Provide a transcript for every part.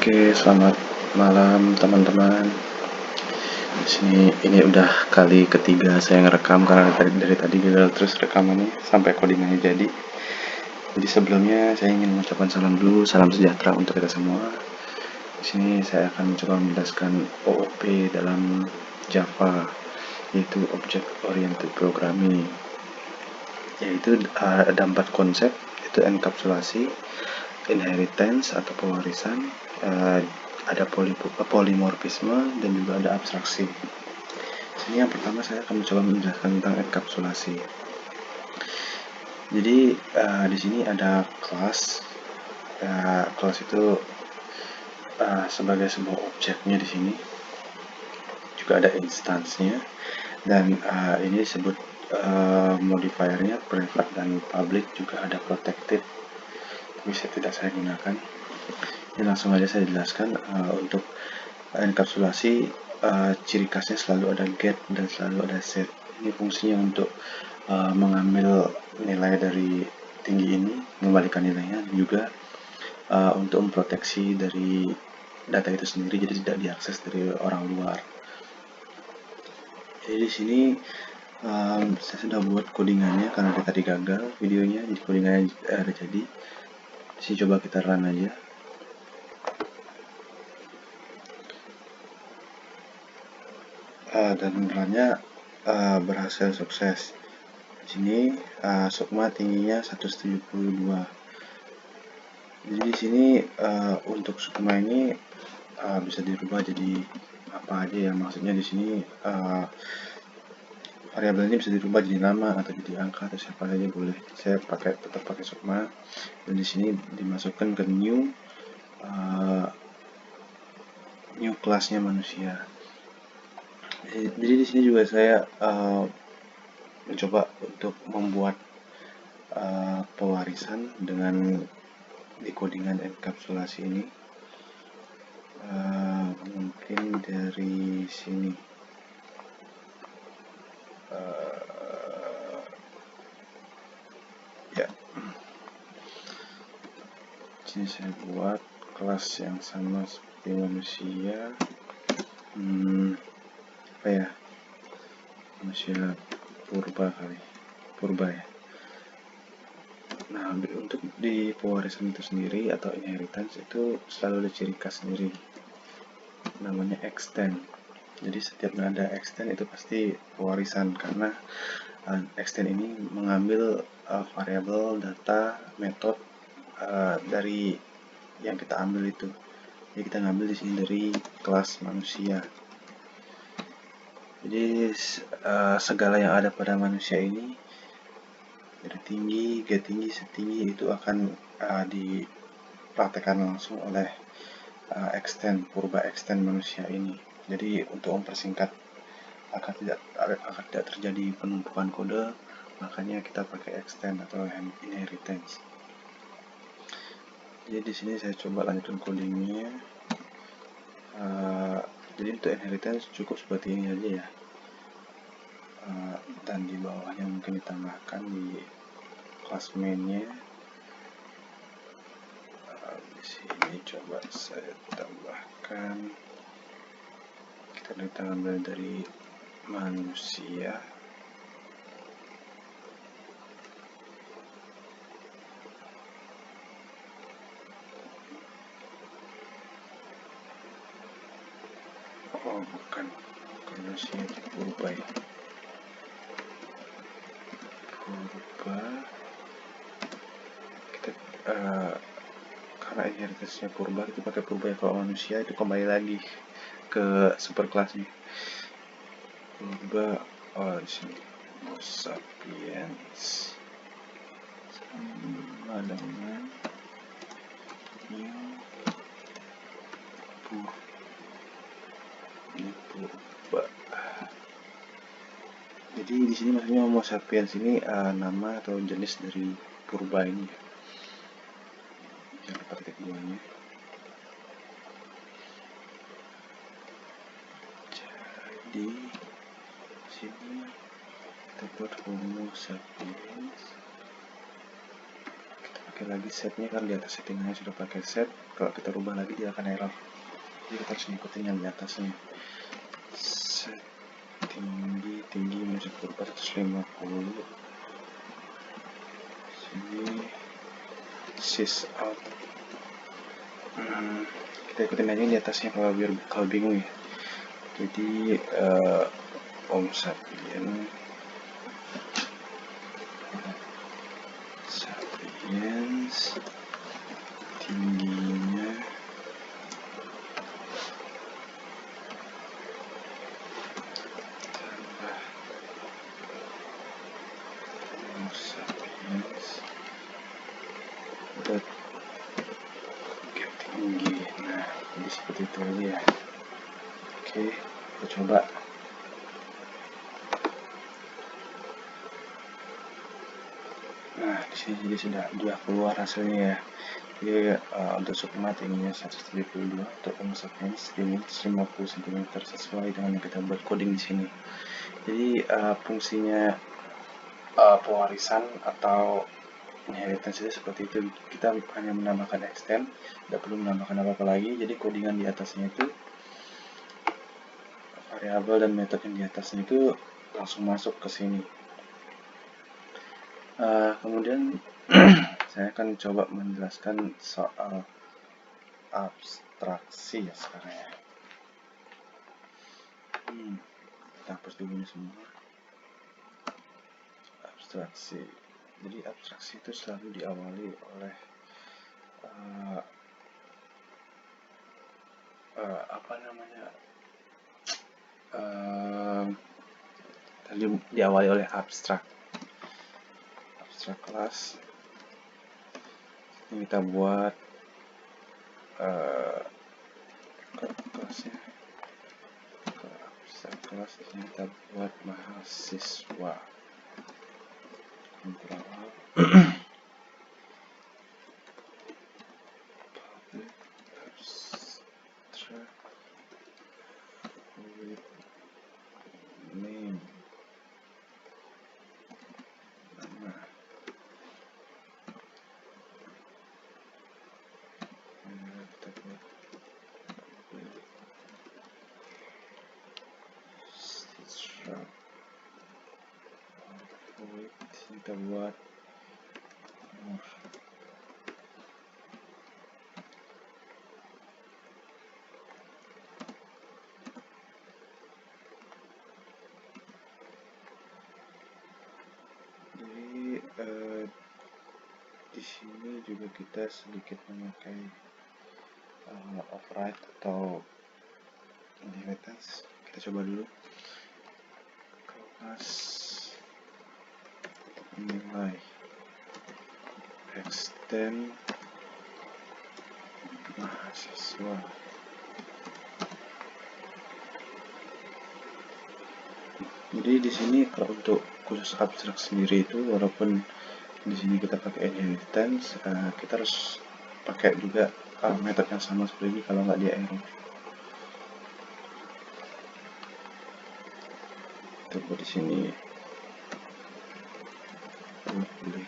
Oke, selamat malam teman-teman. Di sini ini udah kali ketiga saya ngerekam karena dari tadi gagal terus rekamannya sampai codingannya jadi. Jadi sebelumnya saya ingin mengucapkan salam dulu, salam sejahtera untuk kita semua. Di sini saya akan mencoba menjelaskan OOP dalam Java, yaitu Object Oriented Programming. Yaitu ada 4 konsep, yaitu enkapsulasi, inheritance atau pewarisan, ada polimorfisme, dan juga ada abstraksi. Ini yang pertama saya akan mencoba menjelaskan tentang enkapsulasi. Jadi di sini ada kelas. Kelas itu sebagai sebuah objeknya di sini. Juga ada instansnya, dan ini disebut modifiernya private dan public, juga ada protected. Bisa tidak saya gunakan. Ini langsung aja saya jelaskan. Untuk enkapsulasi, ciri khasnya selalu ada get dan selalu ada set. Ini fungsinya untuk mengambil nilai dari tinggi ini, mengembalikan nilainya, dan juga untuk memproteksi dari data itu sendiri, jadi tidak diakses dari orang luar. Jadi di sini saya sudah buat codingannya karena tadi gagal videonya, jadi codingannya ada jadi. Di sini coba kita run aja. Dan runnya berhasil sukses. Di sini sukma tingginya 172. Jadi di sini untuk sukma ini bisa dirubah jadi apa aja ya, maksudnya di sini variabel ini bisa dirubah jadi nama atau jadi angka atau siapa saja boleh. Saya tetap pakai sukma, dan di sini dimasukkan ke new kelasnya manusia. Jadi di sini juga saya mencoba untuk membuat pewarisan dengan decodingan enkapsulasi ini. Mungkin dari sini ya, sini saya buat kelas yang sama seperti manusia. Apa ya, manusia purba ya. Nah, untuk di pewarisan itu sendiri atau inheritance itu selalu ada ciri khas sendiri, namanya extend. Jadi setiap nada extend itu pasti pewarisan, karena extend ini mengambil variabel, data, metode dari yang kita ambil itu. Jadi kita ngambil di sini dari kelas manusia. Jadi segala yang ada pada manusia ini, dari tinggi, get tinggi, setinggi, itu akan dipraktekkan langsung oleh purba extend manusia ini. Jadi untuk mempersingkat agar tidak terjadi penumpukan kode, makanya kita pakai extend atau inheritance. Jadi di sini saya coba lanjutkan codingnya. Jadi untuk inheritance cukup seperti ini aja ya. Dan di bawahnya mungkin ditambahkan di kelas mainnya. Di sini coba saya tambahkan, kita ambil dari manusia. Oh bukan, manusia itu purba ya. Purba, kita karena inheritance-nya purba, kita pakai purba ya. Kalau manusia itu kembali lagi ke superkelasnya. Purba, di sini Homo sapiens sama dengan purba. Jadi di sini maksudnya Homo sapiens ini nama atau jenis dari purba ini. Yang praktek duanya. Jadi sini kita buat Homo sapiens, kita pakai lagi setnya, kan di atas settingannya sudah pakai set. Kalau kita rubah lagi dia akan error, jadi kita harus ngikutin yang di atasnya. Set tinggi masih berubah 150. Sini sys out. Kita ikutin aja di atasnya kalau bingung ya. Jadi Om Sapiens tingginya tambah Om Sapiens dot tinggi. Nah, jadi seperti itu aja ya. Oke, kita coba. Nah, di sini jadi sudah keluar hasilnya ya. Jadi untuk sukma tingginya 172, untuk Om Sapiens tinggi 150 cm sesuai dengan yang kita buat coding di sini. Jadi fungsinya pewarisan atau inheritance itu seperti itu. Kita hanya menambahkan extend, tidak perlu menambahkan apa-apa lagi. Jadi codingan di atasnya itu, variabel dan metode yang di atasnya itu langsung masuk ke sini. Kemudian saya akan coba menjelaskan soal abstraksi ya sekarang ya. Kita hapus dulu ini semua. Abstraksi. Jadi abstraksi itu selalu diawali oleh diawali oleh abstrak kelas. Ini kita buat kelasnya abstrak kelas. Ini kita buat mahasiswa. Kontrol abstrak with name. Kita buat di sini juga kita sedikit memakai override atau inheritance. Kita coba dulu kelas nilai extend mahasiswa. Jadi di sini kalau untuk khusus abstrak sendiri itu, walaupun di sini kita pakai inheritance, kita harus pakai juga metode yang sama seperti ini, kalau nggak dia error. Kita buat di sini boleh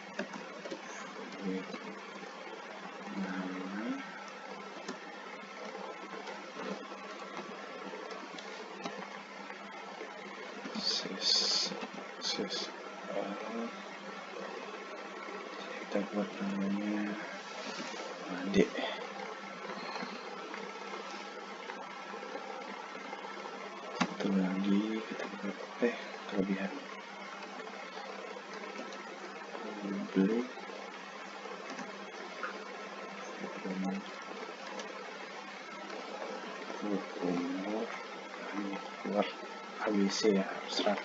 kita buat namanya adik. Satu lagi kita buat kelebihan public umur keluar ABC ya, abstrak.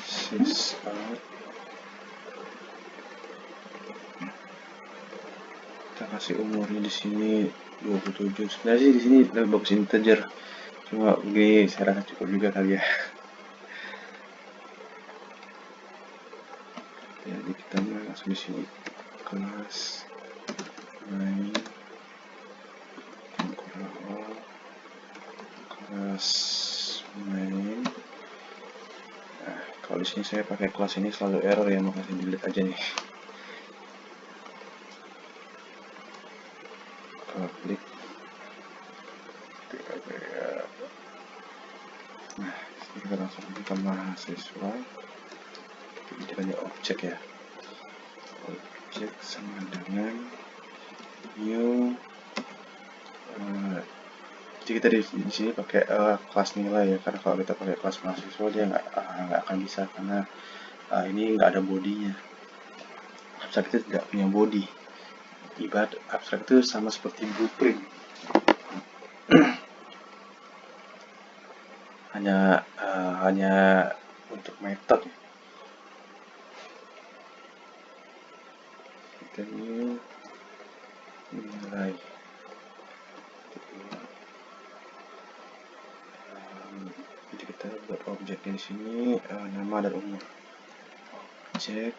Sys out. Kita kasih umurnya di sini 27. Sebenarnya sih di sini lebih bagus integer, cuma begini saya rasa cukup juga kali ya. Jadi kita langsung di sini kelas main kelas main. Nah, kalau di sini saya pakai kelas ini selalu error ya, makanya delete aja nih. Kalau klik, nah kita langsung ke mahasiswa. Jadi banyak objek ya. Objek sama dengan new. Jadi kita di sini pakai kelas nilai ya, karena kalau kita pakai kelas mahasiswa dia nggak akan bisa, karena ini nggak ada bodinya. Abstrak itu tidak punya body. Ibarat abstrak itu sama seperti blueprint. hanya untuk metode. Kita new nilai. Jadi kita buat objeknya di sini nama dan umur. Objek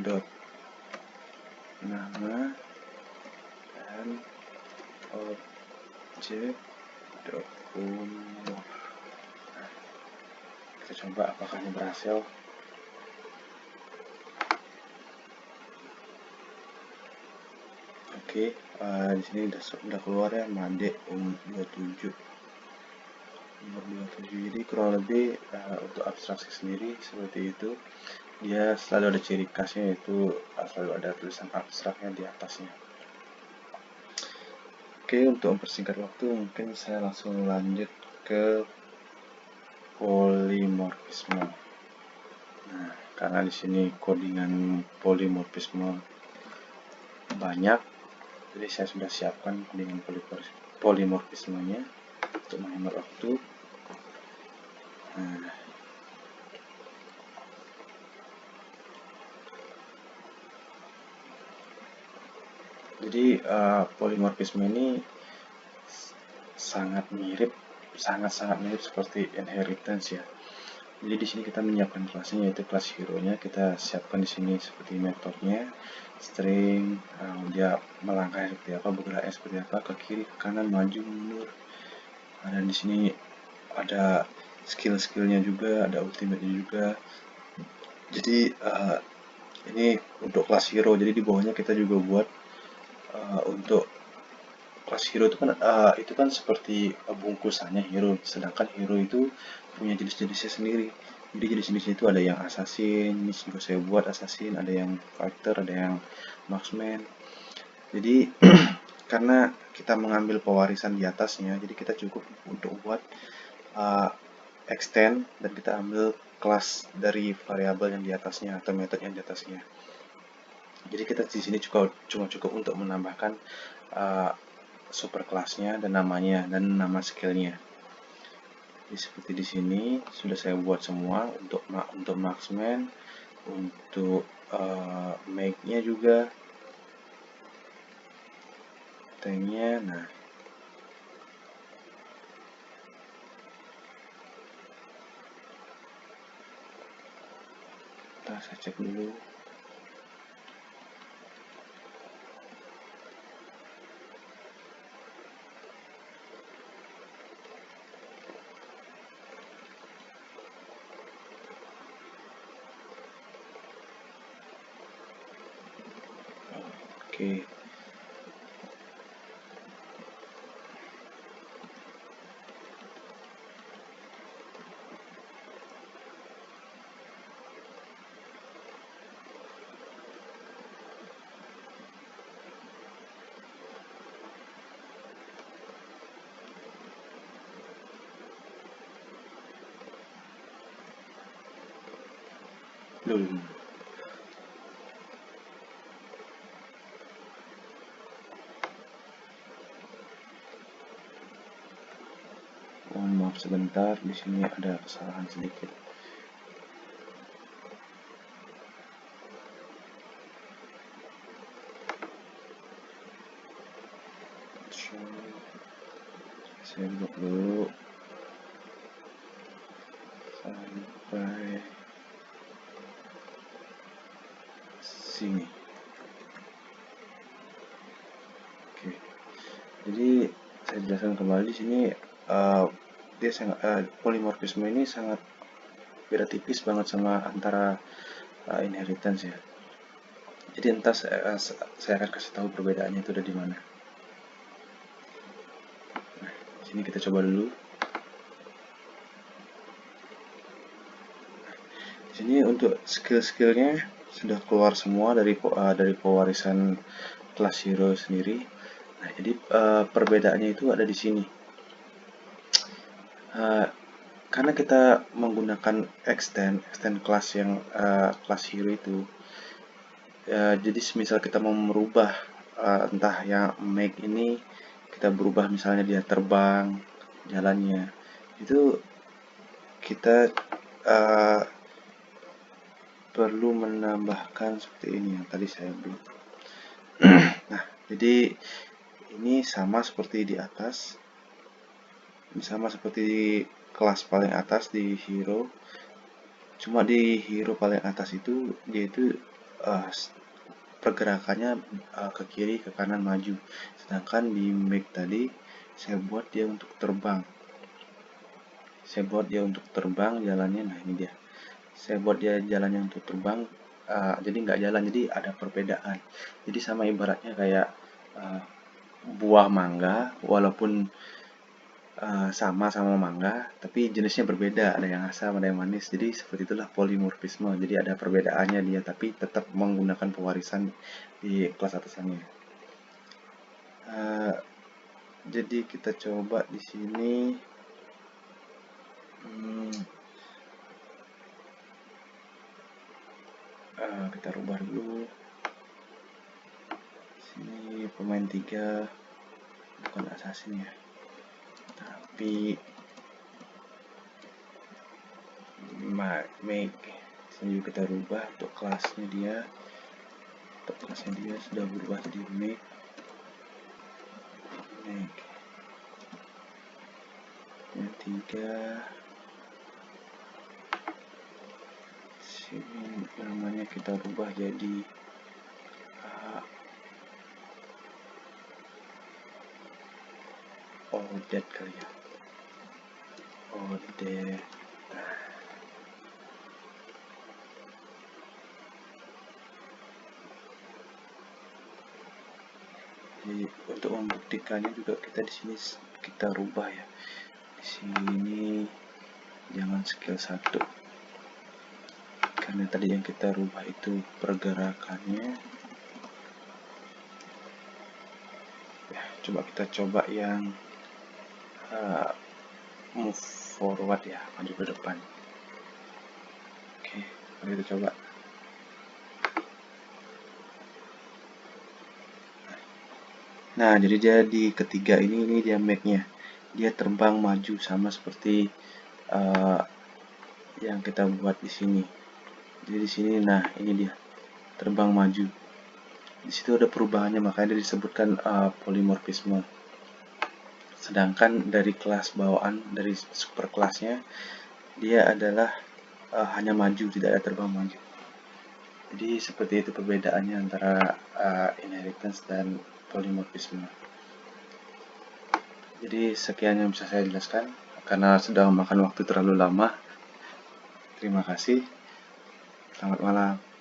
dot nama dan objek dot umur. Nah, kita coba apakah ini berhasil. Oke, di sini udah keluar ya, Made 27 umur 27. Jadi kurang lebih untuk abstraksi sendiri seperti itu. Dia selalu ada ciri khasnya, yaitu selalu ada tulisan abstraknya di atasnya. Oke, untuk mempersingkat waktu mungkin saya langsung lanjut ke polimorfisme. Nah, karena di sini codingan polimorfisme banyak, jadi saya sudah siapkan codingan polimorfismenya untuk menghemat waktu. Nah, jadi polimorfisme ini sangat mirip seperti inheritance ya. Jadi di sini kita menyiapkan kelasnya, yaitu kelas hero-nya kita siapkan di sini seperti metodenya, string, dia melangkah seperti apa, bergeraknya seperti apa, ke kiri, ke kanan, maju, mundur. Dan di sini ada skill-skillnya juga, ada ultimate-nya juga. Jadi ini untuk kelas hero. Jadi di bawahnya kita juga buat untuk kelas hero itu kan seperti bungkusannya hero, sedangkan hero itu punya jenis-jenisnya sendiri. Jadi jenis-jenisnya itu ada yang assassin, ini juga saya buat assassin, ada yang fighter, ada yang marksman. Jadi karena kita mengambil pewarisan di atasnya, jadi kita cukup untuk buat extend dan kita ambil kelas dari variabel yang di atasnya atau metode yang di atasnya. Jadi kita di sini cuma cukup untuk menambahkan super kelasnya dan namanya dan nama skillnya. Jadi seperti di sini sudah saya buat semua untuk marksman, untuk make-nya juga, tanknya. Nah, saya cek dulu. Oke. Dulu. Mohon maaf sebentar, di sini ada kesalahan sedikit. Saya buat dulu sampai sini. Oke. Jadi saya jelaskan kembali di sini dia sangat polimorfisme ini sangat beda tipis banget sama antara inheritance ya. Jadi entar saya akan kasih tahu perbedaannya itu ada di mana. Nah, sini kita coba dulu. Di sini untuk skill-skillnya sudah keluar semua dari pewarisan kelas hero sendiri. Nah, jadi perbedaannya itu ada di sini. Karena kita menggunakan extend kelas yang kelas hero itu, jadi misal kita mau merubah entah yang make ini kita berubah, misalnya dia terbang jalannya, itu kita perlu menambahkan seperti ini yang tadi saya belum. Nah, jadi ini sama seperti di atas, ini sama seperti di kelas paling atas di hero, cuma di hero paling atas itu dia itu pergerakannya ke kiri ke kanan maju, sedangkan di make tadi saya buat dia untuk terbang. Jalannya, nah ini dia, saya buat dia jalannya untuk terbang, jadi nggak jalan, jadi ada perbedaan. Jadi sama ibaratnya kayak buah mangga, walaupun sama mangga, tapi jenisnya berbeda, ada yang asam, ada yang manis. Jadi seperti itulah polimorfisme, jadi ada perbedaannya dia, tapi tetap menggunakan pewarisan di kelas atasannya. Jadi kita coba di sini. Kita rubah dulu. Sini pemain 3 bukan assassin ya, tapi make. Sini juga kita rubah untuk kelasnya dia. Sudah berubah jadi make. Yang 3 sini namanya kita rubah jadi Odet kali ya, Odet. Jadi untuk membuktikannya juga kita di sini kita rubah ya. Di sini jangan skill 1, karena tadi yang kita rubah itu pergerakannya. Coba kita coba yang move forward ya, maju ke depan. Oke, mari kita coba. Nah, jadi dia di ketiga ini dia make-nya, dia terbang maju sama seperti yang kita buat di sini. Jadi di sini, nah ini dia terbang maju. Di situ ada perubahannya, makanya disebutkan polimorfisme. Sedangkan dari kelas bawaan, dari super kelasnya, dia adalah hanya maju, tidak ada terbang maju. Jadi seperti itu perbedaannya antara inheritance dan polimorfisme. Jadi sekian yang bisa saya jelaskan, karena sudah memakan waktu terlalu lama. Terima kasih. Selamat malam.